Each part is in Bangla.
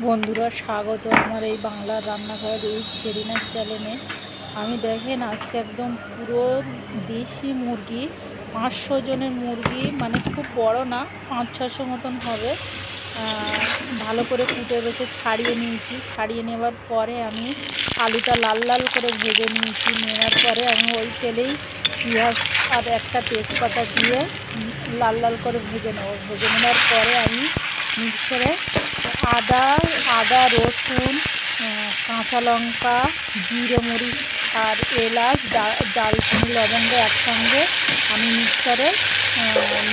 বন্ধুরা স্বাগত আমার এই বাংলার রান্নাঘর এই সেরিনার চ্যানেলে। আমি দেখেন আজকে একদম পুরো দেশি মুরগি 500 জনের মুরগি, মানে খুব বড় না, 500-600 মতন হবে। ভালো করে কুটে বেছে ছাড়িয়ে নিয়েছি। ছাড়িয়ে নেওয়ার পরে আমি আলুটা লাল লাল করে ভেজে নিয়েছি। নেওয়ার পরে আমি ওই তেলেই পেঁয়াজ আর একটা তেজপাতা দিয়ে লাল লাল করে ভেজে নেব। ভেজে নেওয়ার পরে আমি মিক্সারে আদা রসুন কাঁচা লঙ্কা জিরে মরিচ আর এলাচ দারচিনি লবঙ্গ একসঙ্গে আমি মিক্সারে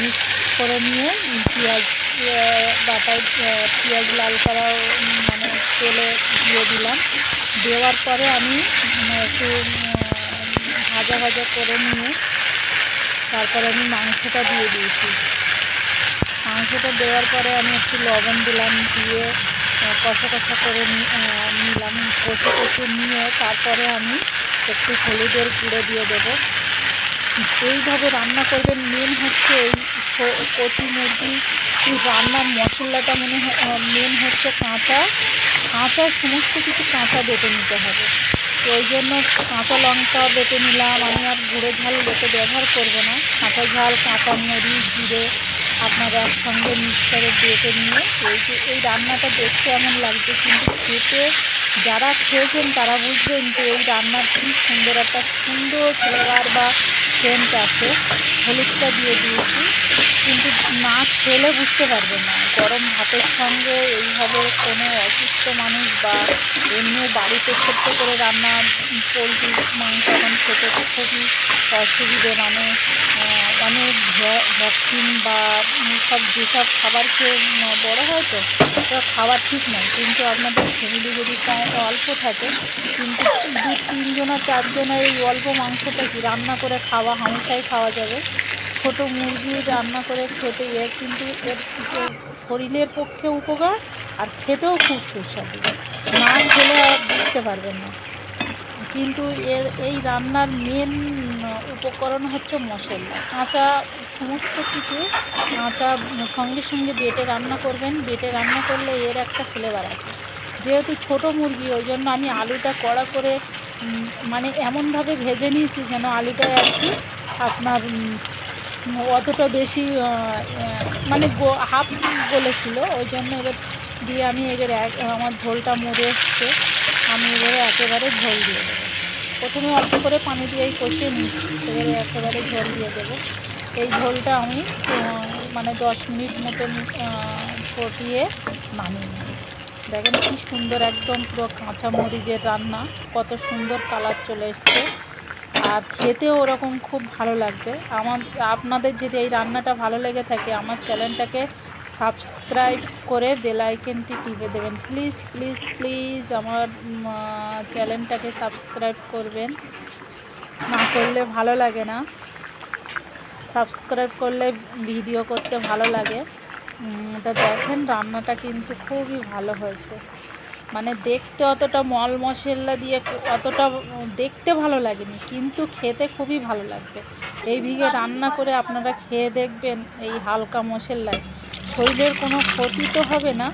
মিক্স করে নিয়ে পেঁয়াজ বাটায় পেঁয়াজ লাল করা মানে তেলে দিয়ে দিলাম। দেওয়ার পরে আমি একটু ভাজা ভাজা করে নিয়ে তারপরে আমি মাংসটা দিয়ে দিয়েছি। মাংসটা দেওয়ার পরে আমি একটু লবণ দিলাম, দিয়ে কষা কষা করে নিলাম। কষে নিয়ে তারপরে আমি একটু হলুদের গুঁড়ো দিয়ে দেবো। এইভাবে রান্না করবেন। মেন হচ্ছে এই কচি মুরগি রান্নার মশলাটা মেন হচ্ছে কাঁচা সমস্ত কিছু কাঁচা বেটে নিতে হবে। তো ওই জন্য কাঁচা লঙ্কা বেটে নিলাম। আমি আর গুঁড়ো ঝাল বেটে ব্যবহার করবো না। কাঁচা ঝাল কাঁচা মরিচ জিরে আপনারা একসঙ্গে মিক্সারে বেটে নিয়ে এই রান্নাটা দেখতে এমন লাগছে, কিন্তু খেতে যারা খেয়েছেন তারা বুঝবেন যে এই রান্নার কি সুন্দর একটা ফ্লেভার বা সেন্ট আছে। হলুদটা দিয়ে দিয়েছি, কিন্তু না খেলে বুঝতে পারবেন না। গরম ভাতের সঙ্গে এইভাবে কোনো অসুস্থ মানুষ বা এমনি বাড়িতে ছোট্ট করে রান্না পোলট্রির মাংস এখন খেতে খুবই অসুবিধে, মানে অনেক ভ্যাকসিন বা যেসব খাবার খেয়ে বড়ো হয়, তো খাওয়া ঠিক নয়। কিন্তু আপনাদের ফ্যামিলি যদি অল্প থাকে, কিন্তু 2-3 আর 4 জনের এই অল্প মাংসটা কি রান্না করে খাওয়া হামেশাই খাওয়া যাবে। ছোটো মুরগি রান্না করে খেতে কিন্তু এর শরীরের পক্ষে উপকার আর খেতেও খুব সুস্বাদু। না খেলে আর বুঝতে পারবেন না। কিন্তু এই রান্নার মেন উপকরণ হচ্ছে মশলা। কাঁচা সমস্ত কিছু সঙ্গে সঙ্গে বেটে রান্না করবেন। বেটে রান্না করলে এর একটা ফ্লেভার আছে। যেহেতু ছোট মুরগি, ওই জন্য আমি আলুটা কড়া করে মানে এমনভাবে ভেজে নিয়েছি যেন আলুটা আর কি আপনার অতটা বেশি মানে হাফ গলেছিল। ওই জন্য এবার দিয়ে আমি আমার ঝোলটা মরে এসছে। আমি এবারে একেবারে ঝোল দিয়ে দেবো। প্রথমে অল্প করে পানি দিয়েই কষিয়ে নিচ্ছি, এবারে একেবারে ঝোল দিয়ে দেবো। এই ঝোলটা আমি মানে 10 মিনিট মতন ফুটিয়ে নামিয়ে নেব। দেখেন কি সুন্দর একদম পুরো কাঁচা মরিচের রান্না, কত সুন্দর কালার চলে এসছে। আর খেতেও ওরকম খুব ভালো লাগবে। আপনাদের যদি এই রান্নাটা ভালো লেগে থাকে, আমার চ্যানেলটাকে সাবস্ক্রাইব করে বেল আইকনটি টিপে দেবেন। প্লিজ প্লিজ প্লিজ আমার চ্যানেলটাকে সাবস্ক্রাইব করবেন। না করলে ভালো লাগে না। সাবস্ক্রাইব করলে ভিডিও করতে ভালো লাগে। তা দেখেন রান্নাটা কিন্তু খুবই ভালো হয়েছে। মানে দেখতে অতটা মল মশলা দিয়ে অতটা দেখতে ভালো লাগেনি, কিন্তু খেতে খুবই ভালো লাগবে। এইভাবে রান্না করে আপনারা খেয়ে দেখবেন। এই হালকা মশলায় শরীরের কোনো ক্ষতি তো হবে না,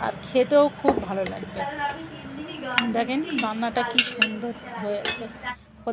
আর খেতেও খুব ভালো লাগবে। দেখেন রান্নাটা কি সুন্দর হয়েছে।